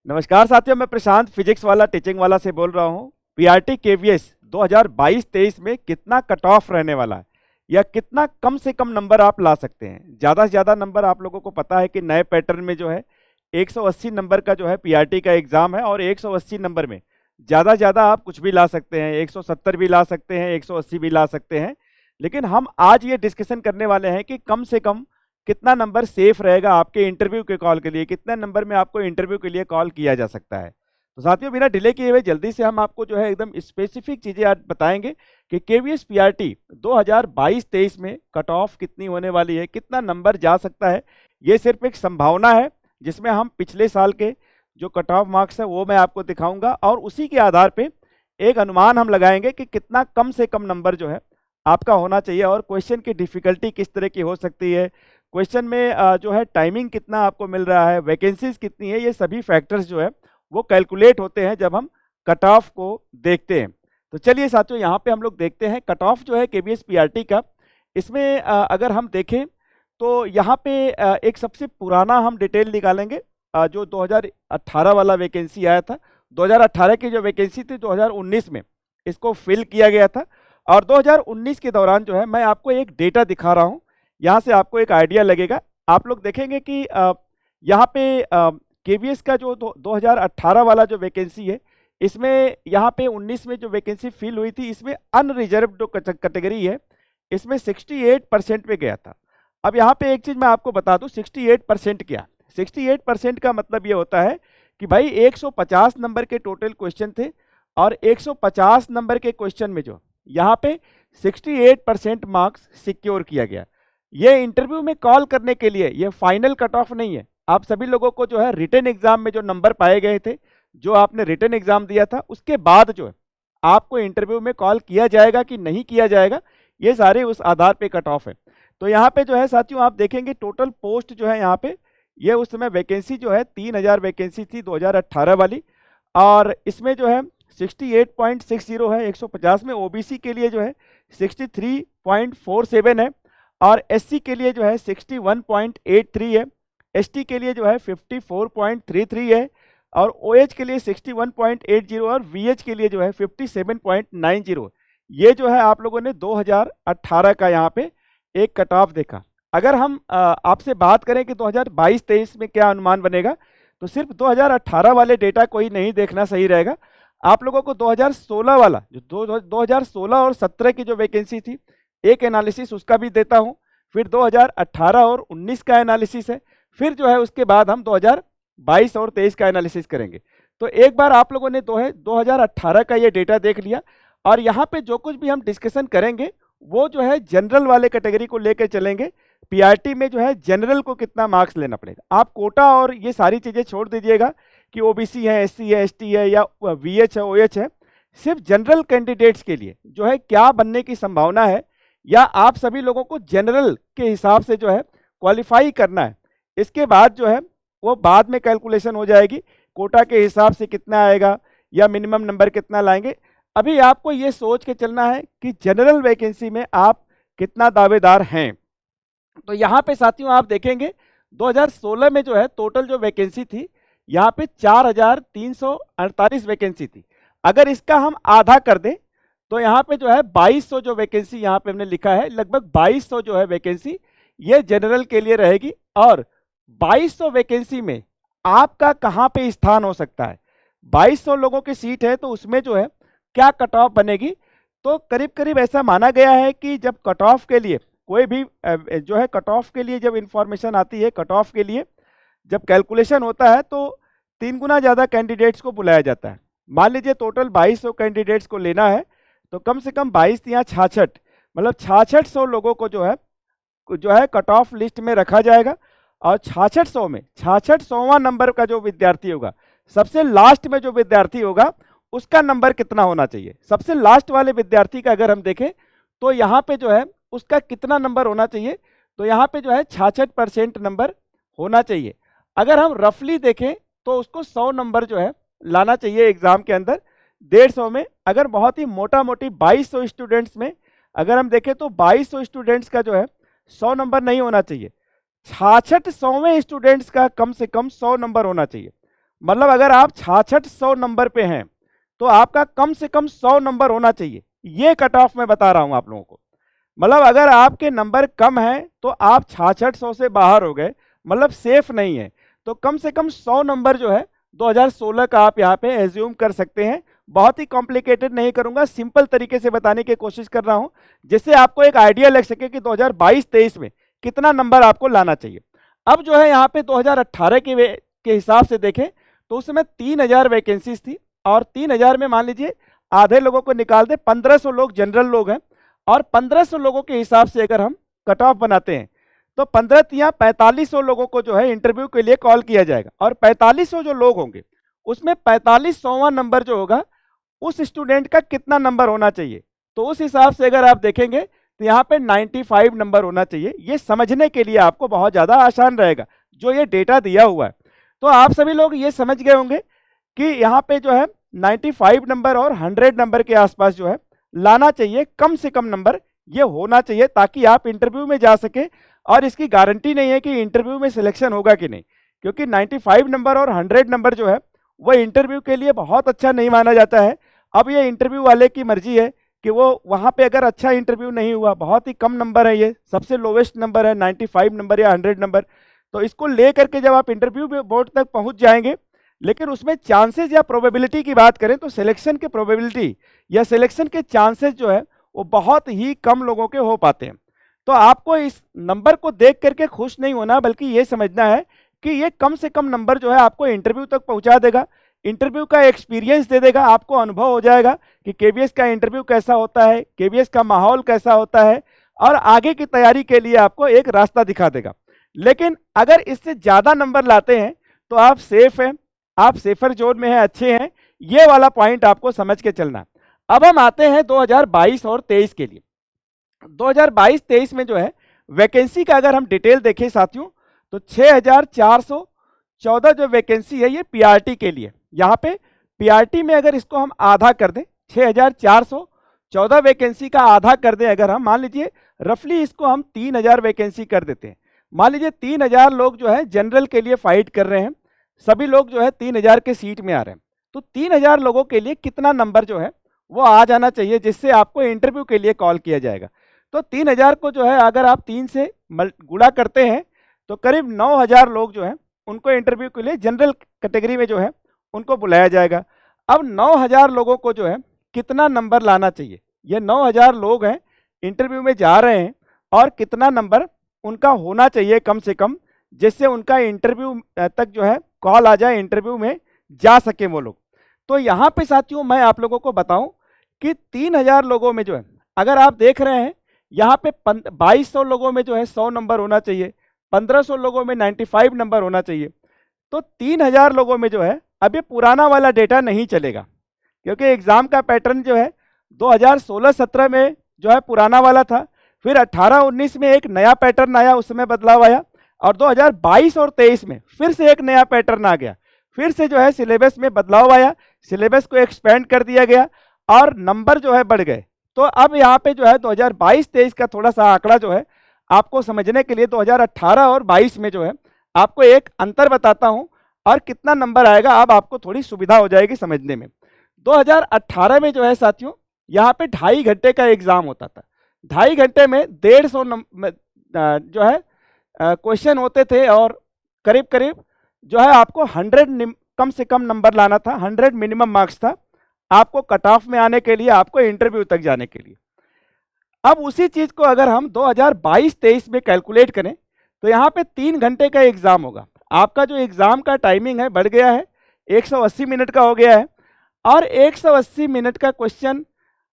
नमस्कार साथियों, मैं प्रशांत फिजिक्स वाला टीचिंग वाला से बोल रहा हूँ। पीआरटी केवीएस 2022-23 में कितना कट ऑफ रहने वाला है या कितना कम से कम नंबर आप ला सकते हैं। ज़्यादा से ज़्यादा नंबर आप लोगों को पता है कि नए पैटर्न में जो है 180 नंबर का जो है पीआरटी का एग्ज़ाम है और 180 नंबर में ज़्यादा से ज़्यादा आप कुछ भी ला सकते हैं, 170 भी ला सकते हैं, 180 भी ला सकते हैं। लेकिन हम आज ये डिस्कशन करने वाले हैं कि कम से कम कितना नंबर सेफ रहेगा आपके इंटरव्यू के कॉल के लिए, कितने नंबर में आपको इंटरव्यू के लिए कॉल किया जा सकता है। तो साथियों, बिना डिले किए हुए जल्दी से हम आपको जो है एकदम स्पेसिफिक चीज़ें आज बताएंगे कि केवीएस पीआरटी 2022-23 में कट ऑफ कितनी होने वाली है, कितना नंबर जा सकता है। ये सिर्फ एक संभावना है जिसमें हम पिछले साल के जो कट ऑफ मार्क्स है वो मैं आपको दिखाऊंगा और उसी के आधार पे एक अनुमान हम लगाएंगे कि कितना कम से कम नंबर जो है आपका होना चाहिए और क्वेश्चन की डिफिकल्टी किस तरह की हो सकती है, क्वेश्चन में जो है टाइमिंग कितना आपको मिल रहा है, वैकेंसीज कितनी है, ये सभी फैक्टर्स जो है वो कैलकुलेट होते हैं जब हम कट ऑफ को देखते हैं। तो चलिए साथियों, यहाँ पे हम लोग देखते हैं कट ऑफ जो है केवीएस पीआरटी का। इसमें अगर हम देखें तो यहाँ पे एक सबसे पुराना हम डिटेल निकालेंगे, जो 2018 वाला वैकेंसी आया था। 2018 की जो वैकेंसी थी 2019 में इसको फिल किया गया था और 2019 के दौरान जो है मैं आपको एक डेटा दिखा रहा हूँ, यहाँ से आपको एक आइडिया लगेगा। आप लोग देखेंगे कि यहाँ पे केवीएस का जो 2018 वाला जो वैकेंसी है, इसमें यहाँ पे 19 में जो वैकेंसी फिल हुई थी, इसमें अनरिजर्व जो कैटेगरी है इसमें 68% पे गया था। अब यहाँ पे एक चीज़ मैं आपको बता दूँ, 68% क्या, 68% का मतलब ये होता है कि भाई 150 नंबर के टोटल क्वेश्चन थे और 150 नंबर के क्वेश्चन में जो यहाँ पे 68% मार्क्स सिक्योर किया गया। ये इंटरव्यू में कॉल करने के लिए ये फाइनल कट ऑफ नहीं है। आप सभी लोगों को जो है रिटन एग्जाम में जो नंबर पाए गए थे, जो आपने रिटन एग्जाम दिया था, उसके बाद जो है आपको इंटरव्यू में कॉल किया जाएगा कि नहीं किया जाएगा, ये सारे उस आधार पे कट ऑफ है। तो यहाँ पे जो है साथियों आप देखेंगे टोटल पोस्ट जो है यहाँ पे, ये उस समय वैकेंसी जो है 3000 वैकेंसी थी 2018 वाली और इसमें जो है 68.60 है 150 में। ओबीसी के लिए जो है 63.47 है और एससी के लिए जो है 61.83 है, एसटी के लिए जो है 54.33 है और ओएच के लिए 61.80 और वीएच के लिए जो है 57.90। ये जो है आप लोगों ने 2018 का यहाँ पे एक कट ऑफ देखा। अगर हम आपसे बात करें कि 2022-23 में क्या अनुमान बनेगा, तो सिर्फ 2018 वाले डेटा को ही नहीं देखना सही रहेगा। आप लोगों को 2016 वाला जो 2016 और 17 की जो वैकेंसी थी, एक एनालिसिस उसका भी देता हूं, फिर 2018 और 19 का एनालिसिस है, फिर जो है उसके बाद हम 2022 और 23 का एनालिसिस करेंगे। तो एक बार आप लोगों ने 2018 का ये डेटा देख लिया और यहाँ पे जो कुछ भी हम डिस्कशन करेंगे वो जो है जनरल वाले कैटेगरी को लेकर चलेंगे। पीआरटी में जो है जनरल को कितना मार्क्स लेना पड़ेगा, आप कोटा और ये सारी चीज़ें छोड़ दीजिएगा कि ओबीसी है, एससी है, एसटी है या वीएच है, ओएच है। सिर्फ जनरल कैंडिडेट्स के लिए जो है क्या बनने की संभावना है या आप सभी लोगों को जनरल के हिसाब से जो है क्वालिफाई करना है। इसके बाद जो है वो बाद में कैलकुलेशन हो जाएगी, कोटा के हिसाब से कितना आएगा या मिनिमम नंबर कितना लाएंगे। अभी आपको ये सोच के चलना है कि जनरल वैकेंसी में आप कितना दावेदार हैं। तो यहाँ पे साथियों आप देखेंगे 2016 में जो है टोटल जो वैकेंसी थी यहाँ पे 4348 वैकेंसी थी। अगर इसका हम आधा कर दें तो यहाँ पे जो है 2200 जो वैकेंसी यहाँ पे हमने लिखा है, लगभग 2200 जो है वैकेंसी ये जनरल के लिए रहेगी। और 2200 वैकेंसी में आपका कहाँ पे स्थान हो सकता है, 2200 लोगों की सीट है तो उसमें जो है क्या कट ऑफ बनेगी। तो करीब करीब ऐसा माना गया है कि जब कट ऑफ के लिए कोई भी जो है कट ऑफ के लिए जब इंफॉर्मेशन आती है, कट ऑफ के लिए जब कैलकुलेशन होता है तो 3 गुना ज़्यादा कैंडिडेट्स को बुलाया जाता है। मान लीजिए टोटल 2200 कैंडिडेट्स को लेना है तो कम से कम 22 या 66 मतलब 6600 लोगों को जो है कट ऑफ लिस्ट में रखा जाएगा और 6600 में 6600वां नंबर का जो विद्यार्थी होगा, सबसे लास्ट में जो विद्यार्थी होगा उसका नंबर कितना होना चाहिए। सबसे लास्ट वाले विद्यार्थी का अगर हम देखें तो यहाँ पे जो है उसका कितना नंबर होना चाहिए, तो यहाँ पे जो है 66% नंबर होना चाहिए। अगर हम रफली देखें तो उसको 100 नंबर जो है लाना चाहिए एग्जाम के अंदर, 150 में। अगर बहुत ही मोटा मोटी 2200 स्टूडेंट्स में अगर हम देखें तो 2200 स्टूडेंट्स का जो है 100 नंबर नहीं होना चाहिए, 66वें स्टूडेंट्स का कम से कम 100 नंबर होना चाहिए। मतलब अगर आप 6600 नंबर पे हैं तो आपका कम से कम 100 नंबर होना चाहिए। ये कट ऑफ मैं बता रहा हूं आप लोगों को। मतलब अगर आपके नंबर कम है तो आप 6600 से बाहर हो गए, मतलब सेफ नहीं है। तो कम से कम 100 नंबर जो है 2016 का आप यहाँ पे एज्यूम कर सकते हैं। बहुत ही कॉम्प्लिकेटेड नहीं करूंगा, सिंपल तरीके से बताने की कोशिश कर रहा हूं जिससे आपको एक आइडिया लग सके कि 2022-23 में कितना नंबर आपको लाना चाहिए। अब जो है यहाँ पे 2018 के हिसाब से देखें तो उस समय 3000 वैकेंसीज थी, और 3000 में मान लीजिए आधे लोगों को निकाल दे, 1500 लोग जनरल लोग हैं, और 1500 लोगों के हिसाब से अगर हम कट ऑफ बनाते हैं तो 15 तिया 4500 लोगों को जो है इंटरव्यू के लिए कॉल किया जाएगा। और 4500 जो लोग होंगे उसमें 4500वां नंबर जो होगा उस स्टूडेंट का कितना नंबर होना चाहिए, तो उस हिसाब से अगर आप देखेंगे तो यहाँ पे 95 नंबर होना चाहिए। ये समझने के लिए आपको बहुत ज़्यादा आसान रहेगा जो ये डेटा दिया हुआ है। तो आप सभी लोग ये समझ गए होंगे कि यहाँ पे जो है 95 नंबर और 100 नंबर के आसपास जो है लाना चाहिए, कम से कम नंबर ये होना चाहिए ताकि आप इंटरव्यू में जा सके। और इसकी गारंटी नहीं है कि इंटरव्यू में सिलेक्शन होगा कि नहीं, क्योंकि 95 नंबर और 100 नंबर जो है वो इंटरव्यू के लिए बहुत अच्छा नहीं माना जाता है। अब ये इंटरव्यू वाले की मर्जी है कि वो वहाँ पे अगर अच्छा इंटरव्यू नहीं हुआ, बहुत ही कम नंबर है, ये सबसे लोवेस्ट नंबर है 95 नंबर या 100 नंबर, तो इसको ले करके जब आप इंटरव्यू बोर्ड तक पहुँच जाएंगे, लेकिन उसमें चांसेस या प्रोबेबिलिटी की बात करें तो सिलेक्शन के प्रोबेबिलिटी या सिलेक्शन के चांसेस जो है वो बहुत ही कम लोगों के हो पाते हैं। तो आपको इस नंबर को देख करके खुश नहीं होना, बल्कि ये समझना है कि ये कम से कम नंबर जो है आपको इंटरव्यू तक पहुंचा देगा, इंटरव्यू का एक्सपीरियंस दे देगा, आपको अनुभव हो जाएगा कि केवीएस का इंटरव्यू कैसा होता है, केवीएस का माहौल कैसा होता है, और आगे की तैयारी के लिए आपको एक रास्ता दिखा देगा। लेकिन अगर इससे ज़्यादा नंबर लाते हैं तो आप सेफ हैं, आप सेफर जोन में हैं, अच्छे हैं, ये वाला पॉइंट आपको समझ के चलना। अब हम आते हैं 2022 और 23 के लिए। 2022-23 में जो है वैकेंसी का अगर हम डिटेल देखें साथियों तो 6414 जो वैकेंसी है ये पीआरटी के लिए। यहाँ पे पीआरटी में अगर इसको हम आधा कर दें, 6414 वैकेंसी का आधा कर दें अगर हम, मान लीजिए रफली इसको हम 3000 वैकेंसी कर देते हैं। मान लीजिए 3000 लोग जो है जनरल के लिए फाइट कर रहे हैं, सभी लोग जो है 3000 के सीट में आ रहे हैं, तो 3000 लोगों के लिए कितना नंबर जो है वो आ जाना चाहिए जिससे आपको इंटरव्यू के लिए कॉल किया जाएगा। तो 3000 को जो है अगर आप 3 से गुणा करते हैं तो करीब 9000 लोग जो है उनको इंटरव्यू के लिए जनरल कैटेगरी में जो है उनको बुलाया जाएगा। अब 9000 लोगों को जो है कितना नंबर लाना चाहिए, ये 9000 लोग हैं इंटरव्यू में जा रहे हैं, और कितना नंबर उनका होना चाहिए कम से कम जिससे उनका इंटरव्यू तक जो है कॉल आ जाए, इंटरव्यू में जा सके वो लोग। तो यहाँ पे साथियों मैं आप लोगों को बताऊं कि 3000 लोगों में जो है अगर आप देख रहे हैं यहाँ पे 2200 लोगों में जो है 100 नंबर होना चाहिए, 1500 लोगों में 95 नंबर होना चाहिए। तो 3000 लोगों में जो है अब ये पुराना वाला डेटा नहीं चलेगा, क्योंकि एग्जाम का पैटर्न जो है 2016-17 में जो है पुराना वाला था, फिर 18-19 में एक नया पैटर्न आया, उसमें बदलाव आया, और 2022 और 23 में फिर से एक नया पैटर्न आ गया, फिर से जो है सिलेबस में बदलाव आया, सिलेबस को एक्सपेंड कर दिया गया और नंबर जो है बढ़ गए। तो अब यहाँ पे जो है 2022-23 का थोड़ा सा आंकड़ा जो है आपको समझने के लिए 2018 और 22 में जो है आपको एक अंतर बताता हूँ, और कितना नंबर आएगा अब आपको थोड़ी सुविधा हो जाएगी समझने में। 2018 में जो है साथियों यहाँ पे 2.5 घंटे का एग्जाम होता था, 2.5 घंटे में 150 जो है क्वेश्चन होते थे, और करीब करीब जो है आपको 100 कम से कम नंबर लाना था, 100 मिनिमम मार्क्स था आपको कट ऑफ में आने के लिए, आपको इंटरव्यू तक जाने के लिए। अब उसी चीज को अगर हम 2022-23 में कैलकुलेट करें तो यहाँ पे 3 घंटे का एग्जाम होगा। आपका जो एग्जाम का टाइमिंग है बढ़ गया है, 180 मिनट का हो गया है, और 180 मिनट का क्वेश्चन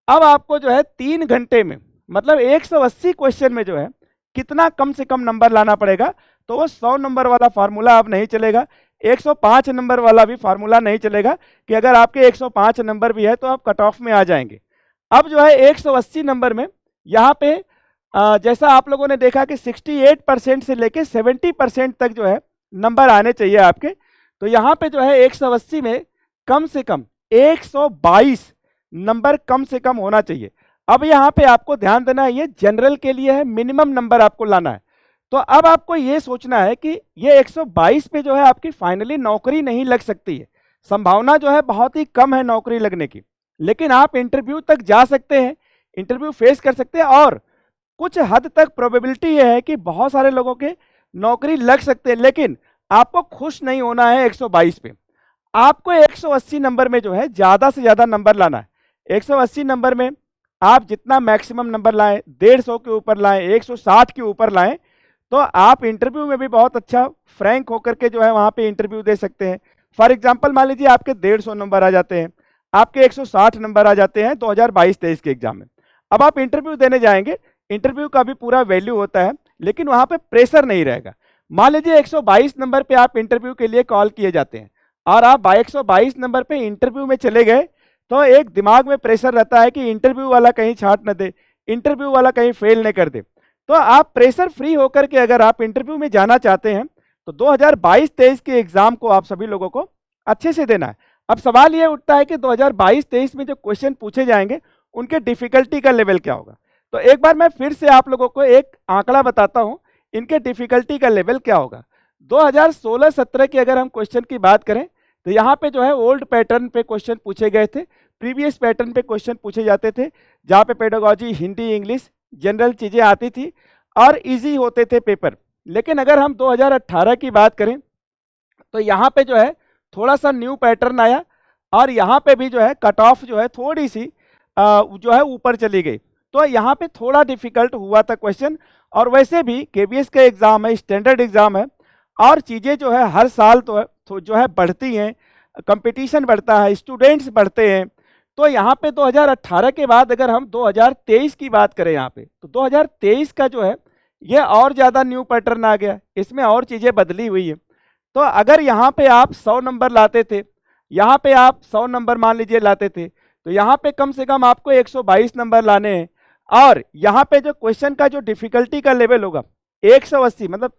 अब आपको जो है 3 घंटे में, मतलब 180 क्वेश्चन में जो है कितना कम से कम नंबर लाना पड़ेगा। तो वो 100 नंबर वाला फार्मूला अब नहीं चलेगा, 105 नंबर वाला भी फार्मूला नहीं चलेगा कि अगर आपके 105 नंबर भी है तो आप कट ऑफ में आ जाएंगे। अब जो है 180 नंबर में यहाँ पे जैसा आप लोगों ने देखा कि 68% से लेके 70% तक जो है नंबर आने चाहिए आपके, तो यहाँ पे जो है 180 में कम से कम 122 नंबर कम से कम होना चाहिए। अब यहाँ पे आपको ध्यान देना है, ये जनरल के लिए है, मिनिमम नंबर आपको लाना है। तो अब आपको ये सोचना है कि ये 122 पे जो है आपकी फाइनली नौकरी नहीं लग सकती है, संभावना जो है बहुत ही कम है नौकरी लगने की, लेकिन आप इंटरव्यू तक जा सकते हैं, इंटरव्यू फेस कर सकते हैं, और कुछ हद तक प्रोबेबिलिटी ये है कि बहुत सारे लोगों के नौकरी लग सकते हैं। लेकिन आपको खुश नहीं होना है 122 पे, आपको 180 नंबर में जो है ज़्यादा से ज़्यादा नंबर लाना है। 180 नंबर में आप जितना मैक्सिमम नंबर लाएं, 150 के ऊपर लाएं, 160 के ऊपर लाएं, तो आप इंटरव्यू में भी बहुत अच्छा फ्रैंक होकर के जो है वहाँ पे इंटरव्यू दे सकते हैं। फॉर एग्जांपल मान लीजिए आपके 150 नंबर आ जाते हैं, आपके 160 नंबर आ जाते हैं 2022-23 के एग्जाम में। अब आप इंटरव्यू देने जाएंगे, इंटरव्यू का भी पूरा वैल्यू होता है, लेकिन वहाँ पे प्रेशर नहीं रहेगा। मान लीजिए 122 नंबर पे आप इंटरव्यू के लिए कॉल किए जाते हैं और आप 122 नंबर पे इंटरव्यू में चले गए, तो एक दिमाग में प्रेशर रहता है कि इंटरव्यू वाला कहीं छांट न दे, इंटरव्यू वाला कहीं फेल न कर दे। तो आप प्रेशर फ्री होकर के अगर आप इंटरव्यू में जाना चाहते हैं तो 2022-23 के एग्जाम को आप सभी लोगों को अच्छे से देना है। अब सवाल ये उठता है कि 2022-23 में जो क्वेश्चन पूछे जाएंगे उनके डिफिकल्टी का लेवल क्या होगा। तो एक बार मैं फिर से आप लोगों को एक आंकड़ा बताता हूं, इनके डिफिकल्टी का लेवल क्या होगा। 2016-17 की अगर हम क्वेश्चन की बात करें तो यहाँ पे जो है ओल्ड पैटर्न पे क्वेश्चन पूछे गए थे, प्रीवियस पैटर्न पे क्वेश्चन पूछे जाते थे, जहाँ पे पेडागोजी, हिंदी, इंग्लिश, जनरल चीज़ें आती थी और इजी होते थे पेपर। लेकिन अगर हम 2018 की बात करें तो यहाँ पे जो है थोड़ा सा न्यू पैटर्न आया और यहाँ पे भी जो है कट ऑफ जो है थोड़ी सी जो है ऊपर चली गई, तो यहाँ पे थोड़ा डिफिकल्ट हुआ था क्वेश्चन। और वैसे भी केबीएस का एग्जाम है, स्टैंडर्ड एग्जाम है, और चीज़ें जो है हर साल तो जो है बढ़ती हैं, कंपटीशन बढ़ता है, स्टूडेंट्स बढ़ते हैं। तो यहाँ पे 2018 के बाद अगर हम 2023 की बात करें यहाँ पे, तो 2023 का जो है ये और ज़्यादा न्यू पैटर्न आ गया, इसमें और चीज़ें बदली हुई है। तो अगर यहाँ पे आप 100 नंबर लाते थे, यहाँ पे आप 100 नंबर मान लीजिए लाते थे, तो यहाँ पे कम से कम आपको 122 नंबर लाने हैं। और यहाँ पे जो क्वेश्चन का जो डिफिकल्टी का लेवल होगा 180, मतलब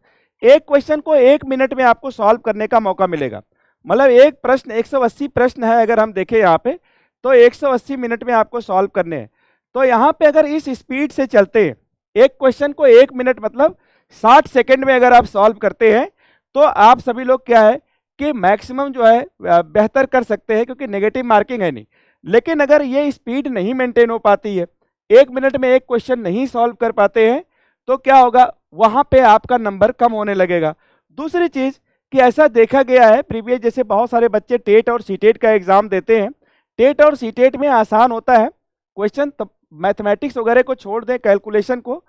एक क्वेश्चन को 1 मिनट में आपको सॉल्व करने का मौका मिलेगा। मतलब एक प्रश्न 180 प्रश्न है, अगर हम देखें यहाँ पे तो 180 मिनट में आपको सॉल्व करने हैं। तो यहाँ पे अगर इस स्पीड से चलते हैं, एक क्वेश्चन को 1 मिनट मतलब 60 सेकेंड में अगर आप सॉल्व करते हैं, तो आप सभी लोग क्या है कि मैक्सिमम जो है बेहतर कर सकते हैं, क्योंकि नेगेटिव मार्किंग है नहीं। लेकिन अगर ये स्पीड नहीं मेंटेन हो पाती है, 1 मिनट में एक क्वेश्चन नहीं सॉल्व कर पाते हैं, तो क्या होगा, वहां पे आपका नंबर कम होने लगेगा। दूसरी चीज कि ऐसा देखा गया है प्रीवियस, जैसे बहुत सारे बच्चे टेट और सीटेट का एग्जाम देते हैं, टेट और सीटेट में आसान होता है क्वेश्चन, तब मैथमेटिक्स वगैरह को छोड़ दें, कैलकुलेशन को,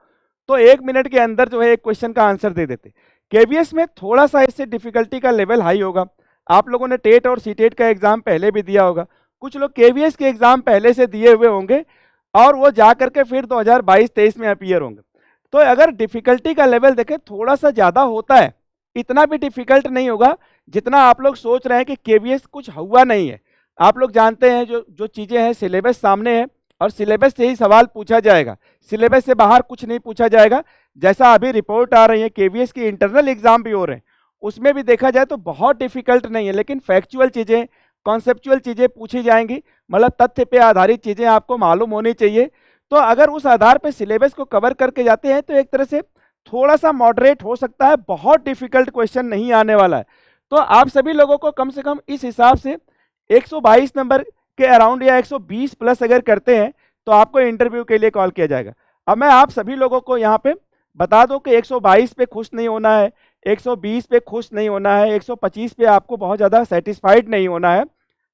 तो 1 मिनट के अंदर जो है एक क्वेश्चन का आंसर दे देते। केबीएस में थोड़ा सा इससे डिफिकल्टी का लेवल हाई होगा। आप लोगों ने टेट और सीटेट का एग्जाम पहले भी दिया होगा, कुछ लोग केबीएस के एग्जाम पहले से दिए हुए होंगे और वो जा करके फिर 2022-23 में अपीयर होंगे। तो अगर डिफिकल्टी का लेवल देखें थोड़ा सा ज़्यादा होता है, इतना भी डिफिकल्ट नहीं होगा जितना आप लोग सोच रहे हैं कि केबीएस कुछ हुआ नहीं है। आप लोग जानते हैं जो जो चीज़ें हैं, सिलेबस सामने है और सिलेबस से ही सवाल पूछा जाएगा, सिलेबस से बाहर कुछ नहीं पूछा जाएगा। जैसा अभी रिपोर्ट आ रही है, केबीएस की इंटरनल एग्जाम भी हो रहे हैं, उसमें भी देखा जाए तो बहुत डिफिकल्ट नहीं है, लेकिन फैक्चुअल चीज़ें, कॉन्सेप्चुअल चीज़ें पूछी जाएंगी, मतलब तथ्य पे आधारित चीज़ें आपको मालूम होनी चाहिए। तो अगर उस आधार पे सिलेबस को कवर करके जाते हैं तो एक तरह से थोड़ा सा मॉडरेट हो सकता है, बहुत डिफिकल्ट क्वेश्चन नहीं आने वाला है। तो आप सभी लोगों को कम से कम इस हिसाब से 122 नंबर के अराउंड या 120 प्लस अगर करते हैं तो आपको इंटरव्यू के लिए कॉल किया जाएगा। अब मैं आप सभी लोगों को यहाँ पे बता दूं कि 122 पे खुश नहीं होना है, 120 पे खुश नहीं होना है, 125 पे आपको बहुत ज़्यादा सेटिस्फाइड नहीं होना है।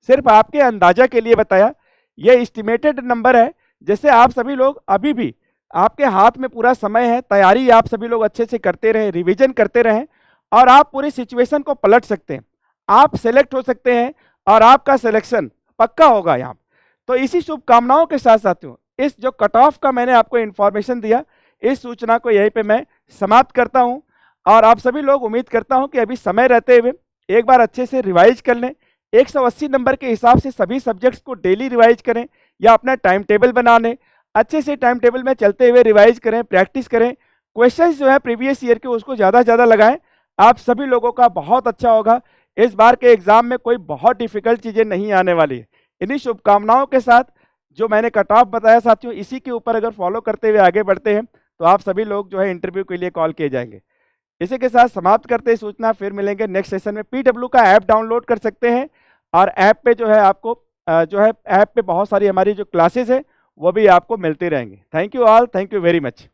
सिर्फ आपके अंदाजा के लिए बताया, ये एस्टिमेटेड नंबर है। जैसे आप सभी लोग अभी भी, आपके हाथ में पूरा समय है, तैयारी आप सभी लोग अच्छे से करते रहें, रिवीजन करते रहें और आप पूरी सिचुएशन को पलट सकते हैं, आप सेलेक्ट हो सकते हैं और आपका सिलेक्शन पक्का होगा यहाँ। तो इसी शुभकामनाओं के साथ साथियों, इस जो कट ऑफ का मैंने आपको इन्फॉर्मेशन दिया, इस सूचना को यहीं पे मैं समाप्त करता हूँ। और आप सभी लोग, उम्मीद करता हूँ कि अभी समय रहते हुए एक बार अच्छे से रिवाइज कर लें। 180 नंबर के हिसाब से सभी सब्जेक्ट्स को डेली रिवाइज करें या अपना टाइम टेबल बना लें, अच्छे से टाइम टेबल में चलते हुए रिवाइज करें, प्रैक्टिस करें। क्वेश्चंस जो है प्रीवियस ईयर के उसको ज़्यादा से ज़्यादा लगाएं, आप सभी लोगों का बहुत अच्छा होगा। इस बार के एग्जाम में कोई बहुत डिफिकल्ट चीज़ें नहीं आने वाली है। इन्हीं शुभकामनाओं के साथ जो मैंने कट ऑफ बताया साथियों, इसी के ऊपर अगर फॉलो करते हुए आगे बढ़ते हैं तो आप सभी लोग जो है इंटरव्यू के लिए कॉल किए जाएंगे। इसी के साथ समाप्त करते हैं सूचना, फिर मिलेंगे नेक्स्ट सेशन में। पीडब्ल्यू का ऐप डाउनलोड कर सकते हैं और ऐप पे जो है आपको जो है ऐप पे बहुत सारी हमारी जो क्लासेस है वो भी आपको मिलते रहेंगे। Thank you all, thank you very much.